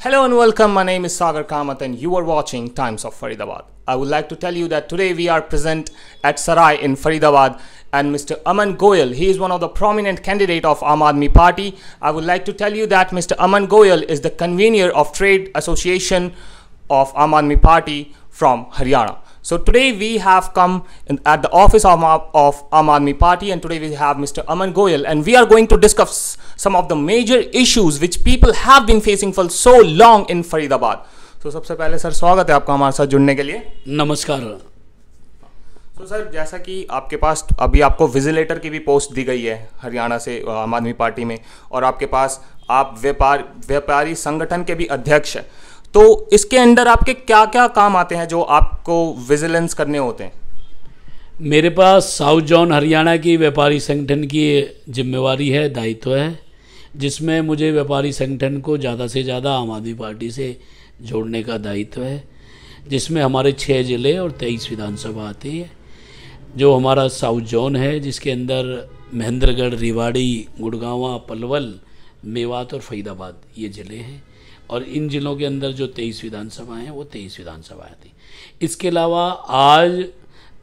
Hello and welcome. My name is Sagar Kamath and you are watching Times of Faridabad. I would like to tell you that today we are present at Sarai in Faridabad and Mr. Aman Goyal, he is one of the prominent candidate of Aam Aadmi Party. I would like to tell you that Mr. Aman Goyal is the convener of Trade Association of Aam Aadmi Party from Haryana. So today we have come at the office of Aam Aadmi Party, and today we have Mr. Aman Goyal, and we are going to discuss some of the major issues which people have been facing for so long in Faridabad. So सबसे पहले sir स्वागत है आपका हमारे साथ जुड़ने के लिए। नमस्कार। तो सर जैसा कि आपके पास अभी आपको विजिलेटर की भी पोस्ट दी गई है हरियाणा से आम आदमी पार्टी में, और आपके पास आप व्यापारी संगठन के भी अध्यक्ष हैं, तो इसके अंदर आपके क्या क्या काम आते हैं जो आपको विजिलेंस करने होते हैं? मेरे पास साउथ जोन हरियाणा की व्यापारी संगठन की जिम्मेवारी है, दायित्व है, जिसमें मुझे व्यापारी संगठन को ज़्यादा से ज़्यादा आम आदमी पार्टी से जोड़ने का दायित्व है, जिसमें हमारे 6 ज़िले और 23 विधानसभा आती है। जो हमारा साउथ जोन है, जिसके अंदर महेंद्रगढ़, रेवाड़ी, गुड़गांव, पलवल, मेवात और फरीदाबाद ये ज़िले हैं, और इन ज़िलों के अंदर जो 23 विधानसभाएँ हैं वो 23 विधानसभाएँ थी। इसके अलावा आज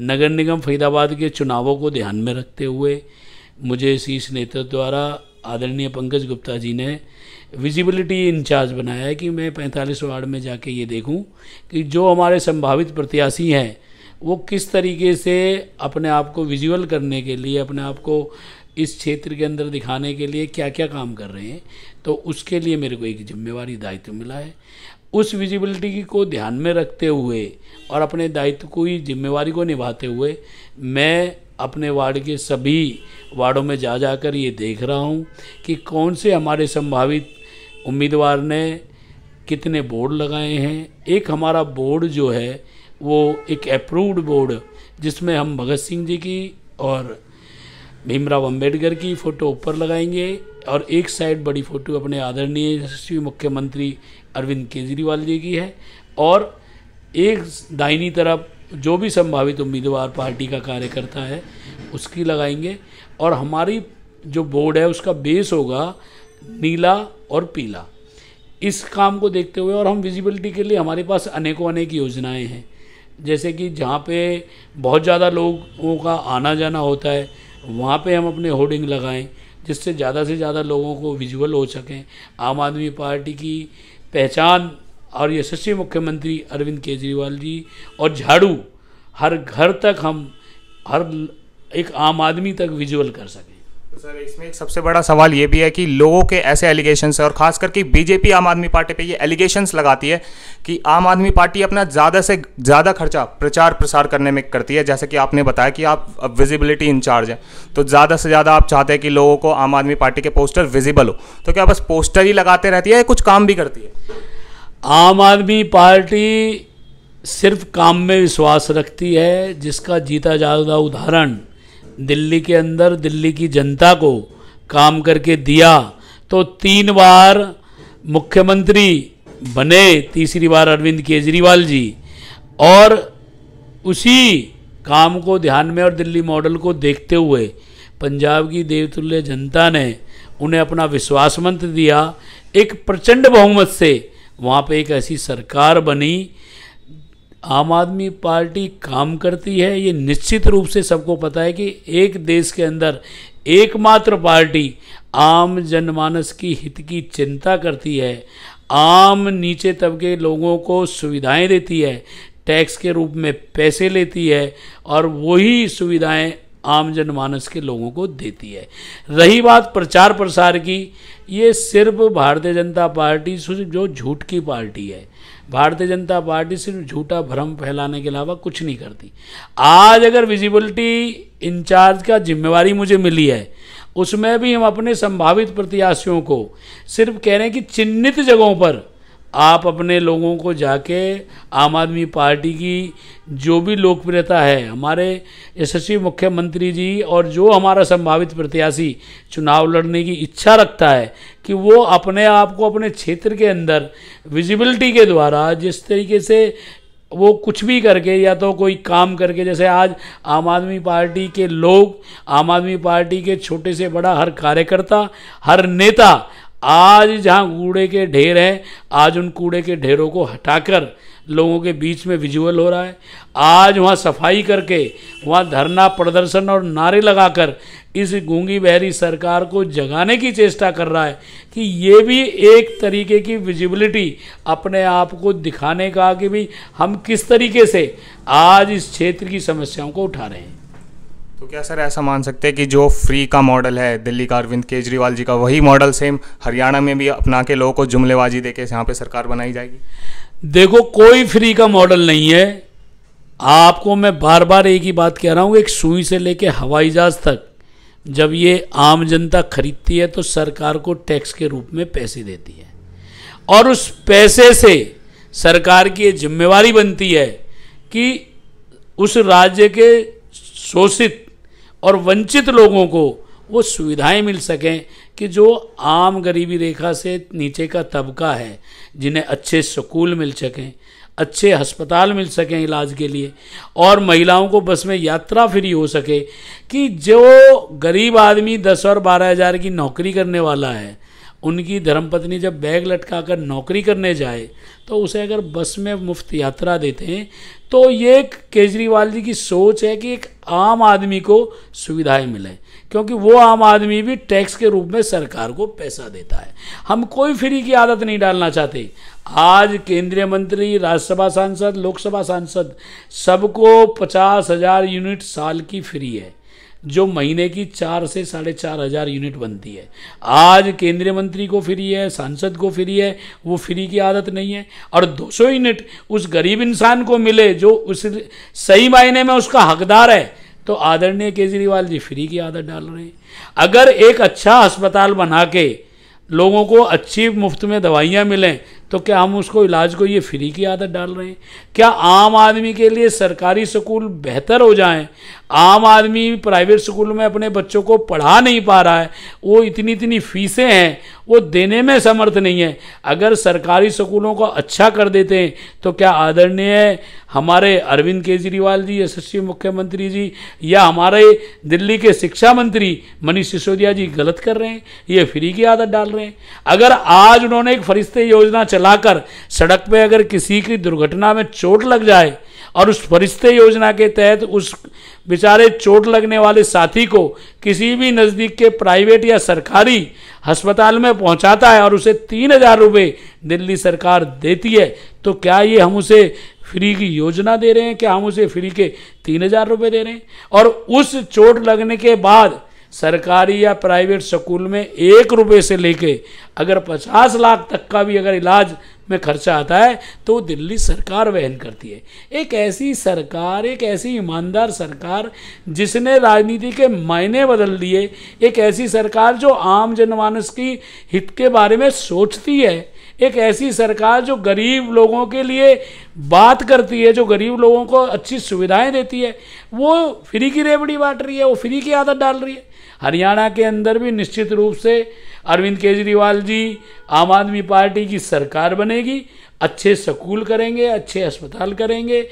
नगर निगम फरीदाबाद के चुनावों को ध्यान में रखते हुए मुझे शीर्ष नेतृत्व द्वारा आदरणीय पंकज गुप्ता जी ने विजिबिलिटी इंचार्ज बनाया है कि मैं 45 वार्ड में जाके ये देखूं कि जो हमारे संभावित प्रत्याशी हैं वो किस तरीके से अपने आप को विजुअल करने के लिए, अपने आप को इस क्षेत्र के अंदर दिखाने के लिए क्या क्या काम कर रहे हैं। तो उसके लिए मेरे को एक जिम्मेवारी, दायित्व मिला है। उस विजिबिलिटी को ध्यान में रखते हुए और अपने दायित्व को ही, जिम्मेवारी को निभाते हुए मैं अपने वार्ड के सभी वार्डों में जाकर ये देख रहा हूँ कि कौन से हमारे संभावित उम्मीदवार ने कितने बोर्ड लगाए हैं। एक हमारा बोर्ड जो है वो एक अप्रूव्ड बोर्ड, जिसमें हम भगत सिंह जी की और भीमराव अंबेडकर की फ़ोटो ऊपर लगाएंगे, और एक साइड बड़ी फ़ोटो अपने आदरणीय यशस्वी मुख्यमंत्री अरविंद केजरीवाल जी की है, और एक दाहिनी तरफ जो भी संभावित उम्मीदवार पार्टी का कार्यकर्ता है उसकी लगाएंगे। और हमारी जो बोर्ड है उसका बेस होगा नीला और पीला। इस काम को देखते हुए, और हम विजिबिलिटी के लिए हमारे पास अनेक योजनाएं हैं, जैसे कि जहाँ पे बहुत ज़्यादा लोगों का आना जाना होता है वहाँ पे हम अपने होर्डिंग लगाएं, जिससे ज़्यादा से ज़्यादा लोगों को विजुअल हो सकें। आम आदमी पार्टी की पहचान और यशस्वी मुख्यमंत्री अरविंद केजरीवाल जी और झाड़ू हर घर तक, हम हर एक आम आदमी तक विजुअल कर सकें। तो सर इसमें एक सबसे बड़ा सवाल ये भी है कि लोगों के ऐसे एलिगेशंस है, और खास करके बीजेपी आम आदमी पार्टी पे ये एलिगेशंस लगाती है कि आम आदमी पार्टी अपना ज़्यादा से ज़्यादा खर्चा प्रचार प्रसार करने में करती है। जैसे कि आपने बताया कि आप विजिबिलिटी इंचार्ज हैं, तो ज़्यादा से ज़्यादा आप चाहते हैं कि लोगों को आम आदमी पार्टी के पोस्टर विजिबल हो, तो क्या बस पोस्टर ही लगाते रहती है या कुछ काम भी करती है? आम आदमी पार्टी सिर्फ काम में विश्वास रखती है, जिसका जीता जागता उदाहरण दिल्ली के अंदर दिल्ली की जनता को काम करके दिया। तो 3 बार मुख्यमंत्री बने, तीसरी बार अरविंद केजरीवाल जी, और उसी काम को ध्यान में और दिल्ली मॉडल को देखते हुए पंजाब की देवतुल्य जनता ने उन्हें अपना विश्वास मंत्र दिया। एक प्रचंड बहुमत से वहाँ पे एक ऐसी सरकार बनी। आम आदमी पार्टी काम करती है, ये निश्चित रूप से सबको पता है कि एक देश के अंदर एकमात्र पार्टी आम जनमानस की हित की चिंता करती है, आम नीचे तबके लोगों को सुविधाएं देती है, टैक्स के रूप में पैसे लेती है, और वही सुविधाएं आम जनमानस के लोगों को देती है। रही बात प्रचार प्रसार की, ये सिर्फ भारतीय जनता पार्टी जो झूठ की पार्टी है, भारतीय जनता पार्टी सिर्फ झूठा भ्रम फैलाने के अलावा कुछ नहीं करती। आज अगर विजिबिलिटी इंचार्ज का जिम्मेवारी मुझे मिली है, उसमें भी हम अपने संभावित प्रत्याशियों को सिर्फ कह रहे हैं कि चिन्हित जगहों पर आप अपने लोगों को जाके आम आदमी पार्टी की जो भी लोकप्रियता है, हमारे यशस्वी मुख्यमंत्री जी और जो हमारा संभावित प्रत्याशी चुनाव लड़ने की इच्छा रखता है, कि वो अपने आप को अपने क्षेत्र के अंदर विजिबिलिटी के द्वारा जिस तरीके से वो कुछ भी करके या तो कोई काम करके, जैसे आज आम आदमी पार्टी के लोग, आम आदमी पार्टी के छोटे से बड़ा हर कार्यकर्ता, हर नेता आज जहाँ कूड़े के ढेर हैं, आज उन कूड़े के ढेरों को हटाकर लोगों के बीच में विजुअल हो रहा है। आज वहाँ सफाई करके, वहाँ धरना प्रदर्शन और नारे लगाकर इस गूंगी बहरी सरकार को जगाने की चेष्टा कर रहा है कि ये भी एक तरीके की विजिबिलिटी अपने आप को दिखाने का कि भाई हम किस तरीके से आज इस क्षेत्र की समस्याओं को उठा रहे हैं। तो क्या सर ऐसा मान सकते हैं कि जो फ्री का मॉडल है दिल्ली का अरविंद केजरीवाल जी का, वही मॉडल सेम हरियाणा में भी अपना के लोगों को जुमलेबाजी देके यहाँ पे सरकार बनाई जाएगी? देखो, कोई फ्री का मॉडल नहीं है। आपको मैं बार बार एक ही बात कह रहा हूँ, एक सुई से लेके हवाई जहाज तक जब ये आम जनता खरीदती है तो सरकार को टैक्स के रूप में पैसे देती है, और उस पैसे से सरकार की ये जिम्मेवारी बनती है कि उस राज्य के शोषित और वंचित लोगों को वो सुविधाएं मिल सकें कि जो आम गरीबी रेखा से नीचे का तबका है, जिन्हें अच्छे स्कूल मिल सकें, अच्छे अस्पताल मिल सकें इलाज के लिए, और महिलाओं को बस में यात्रा फ्री हो सके। कि जो गरीब आदमी 10 और 12 हज़ार की नौकरी करने वाला है, उनकी धर्मपत्नी जब बैग लटकाकर नौकरी करने जाए तो उसे अगर बस में मुफ्त यात्रा देते हैं, तो ये केजरीवाल जी की सोच है कि एक आम आदमी को सुविधाएं मिलें, क्योंकि वो आम आदमी भी टैक्स के रूप में सरकार को पैसा देता है। हम कोई फ्री की आदत नहीं डालना चाहते। आज केंद्रीय मंत्री, राज्यसभा सांसद, लोकसभा सांसद, सबको 50,000 यूनिट साल की फ्री है, जो महीने की 4 से 4,500 यूनिट बनती है। आज केंद्रीय मंत्री को फ्री है, सांसद को फ्री है, वो फ्री की आदत नहीं है। और 200 यूनिट उस गरीब इंसान को मिले जो उस सही मायने में उसका हकदार है, तो आदरणीय केजरीवाल जी फ्री की आदत डाल रहे हैं। अगर एक अच्छा अस्पताल बना के लोगों को अच्छी मुफ्त में दवाइयाँ मिलें, तो क्या हम उसको इलाज को ये फ्री की आदत डाल रहे हैं? क्या आम आदमी के लिए सरकारी स्कूल बेहतर हो जाएं? आम आदमी प्राइवेट स्कूल में अपने बच्चों को पढ़ा नहीं पा रहा है, वो इतनी इतनी फीसें हैं, वो देने में समर्थ नहीं है। अगर सरकारी स्कूलों को अच्छा कर देते हैं, तो क्या आदरणीय हमारे अरविंद केजरीवाल जी, यशस्वी मुख्यमंत्री जी, या हमारे दिल्ली के शिक्षा मंत्री मनीष सिसोदिया जी गलत कर रहे हैं? ये फ्री की आदत डाल रहे हैं। अगर आज उन्होंने एक फरिश्ते योजना चलाकर सड़क पे अगर किसी की दुर्घटना में चोट लग जाए, और उस फरिश्ते योजना के तहत उस बेचारे चोट लगने वाले साथी को किसी भी नज़दीक के प्राइवेट या सरकारी अस्पताल में पहुंचाता है और उसे 3,000 रुपये दिल्ली सरकार देती है, तो क्या ये हम उसे फ्री की योजना दे रहे हैं? क्या हम उसे फ्री के 3,000 रुपये दे रहे हैं? और उस चोट लगने के बाद सरकारी या प्राइवेट स्कूल में 1 रुपये से लेके अगर 50 लाख तक का भी अगर इलाज में खर्चा आता है, तो दिल्ली सरकार वहन करती है। एक ऐसी सरकार, एक ऐसी ईमानदार सरकार जिसने राजनीति के मायने बदल दिए, एक ऐसी सरकार जो आम जनमानस की हित के बारे में सोचती है, एक ऐसी सरकार जो गरीब लोगों के लिए बात करती है, जो गरीब लोगों को अच्छी सुविधाएं देती है, वो फ्री की रेवड़ी बांट रही है, वो फ्री की आदत डाल रही है। हरियाणा के अंदर भी निश्चित रूप से अरविंद केजरीवाल जी, आम आदमी पार्टी की सरकार बनेगी। अच्छे स्कूल करेंगे, अच्छे अस्पताल करेंगे,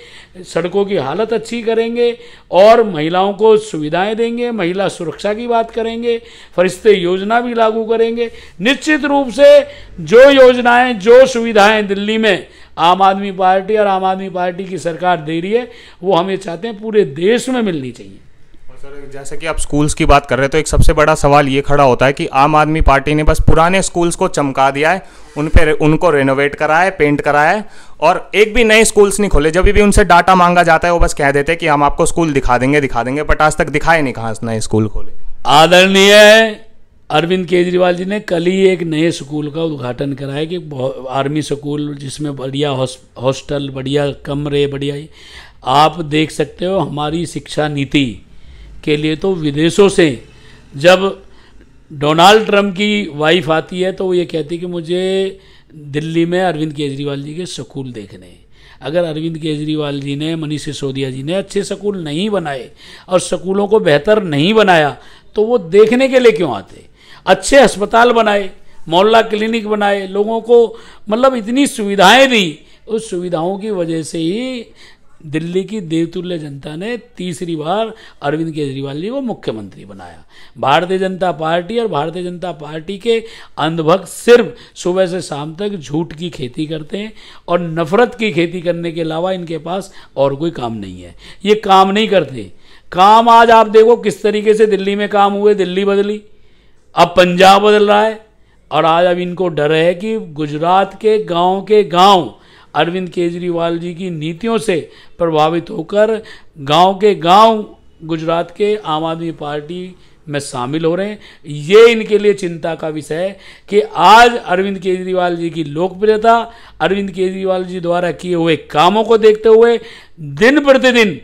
सड़कों की हालत अच्छी करेंगे, और महिलाओं को सुविधाएं देंगे, महिला सुरक्षा की बात करेंगे, फरिश्ते योजना भी लागू करेंगे। निश्चित रूप से जो योजनाएं, जो सुविधाएं दिल्ली में आम आदमी पार्टी और आम आदमी पार्टी की सरकार दे रही है, वो हम ये चाहते हैं पूरे देश में मिलनी चाहिए। सर, जैसे कि आप स्कूल्स की बात कर रहे हैं, तो एक सबसे बड़ा सवाल ये खड़ा होता है कि आम आदमी पार्टी ने बस पुराने स्कूल्स को चमका दिया है, उनको रेनोवेट करा है, पेंट करा है, और एक भी नए स्कूल्स नहीं खोले। जब भी उनसे डाटा मांगा जाता है, वो बस कह देते हैं कि हम आपको स्कूल दिखा देंगे, बट आज तक दिखाए नहीं कहाँ नए स्कूल खोले। आदरणीय अरविंद केजरीवाल जी ने कल ही एक नए स्कूल का उद्घाटन कराया कि आर्मी स्कूल, जिसमें बढ़िया हॉस्टल, बढ़िया कमरे, बढ़िया। आप देख सकते हो हमारी शिक्षा नीति के लिए तो विदेशों से जब डोनाल्ड ट्रंप की वाइफ आती है तो वो ये कहती है कि मुझे दिल्ली में अरविंद केजरीवाल जी के स्कूल देखने हैं। अगर अरविंद केजरीवाल जी ने, मनीष सिसोदिया जी ने अच्छे स्कूल नहीं बनाए और स्कूलों को बेहतर नहीं बनाया, तो वो देखने के लिए क्यों आते? अच्छे अस्पताल बनाए, मोहल्ला क्लिनिक बनाए, लोगों को मतलब इतनी सुविधाएं दी, उस सुविधाओं की वजह से ही दिल्ली की देवतुल्य जनता ने तीसरी बार अरविंद केजरीवाल जी को मुख्यमंत्री बनाया। भारतीय जनता पार्टी और भारतीय जनता पार्टी के अंधभक्त सिर्फ सुबह से शाम तक झूठ की खेती करते हैं और नफरत की खेती करने के अलावा इनके पास और कोई काम नहीं है। ये काम नहीं करते। काम आज आप देखो किस तरीके से दिल्ली में काम हुए, दिल्ली बदली, अब पंजाब बदल रहा है, और आज अब इनको डर है कि गुजरात के गांव अरविंद केजरीवाल जी की नीतियों से प्रभावित होकर गांव के गांव गुजरात के आम आदमी पार्टी में शामिल हो रहे हैं। ये इनके लिए चिंता का विषय है कि आज अरविंद केजरीवाल जी की लोकप्रियता, अरविंद केजरीवाल जी द्वारा किए हुए कामों को देखते हुए दिन प्रतिदिन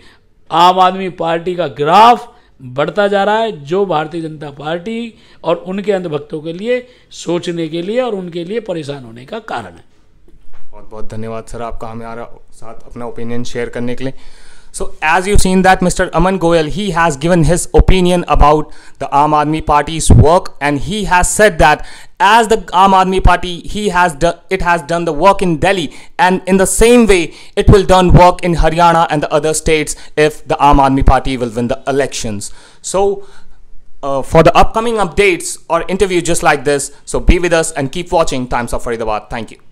आम आदमी पार्टी का ग्राफ बढ़ता जा रहा है, जो भारतीय जनता पार्टी और उनके अंधभक्तों के लिए सोचने के लिए और उनके लिए परेशान होने का कारण है। बहुत बहुत धन्यवाद सर आपका हमारे साथ अपना ओपिनियन शेयर करने के लिए। So as you've seen that Mr. Aman Goyal, he has given his opinion about the Aam Aadmi Party's work, and he has said that as the Aam Aadmi Party, it has done the work in Delhi, and in the same way it will done work in Haryana and the other states if the Aam Aadmi Party will win the elections. So for the upcoming updates or interview just like this, so be with us and keep watching Times of Faridabad. Thank you.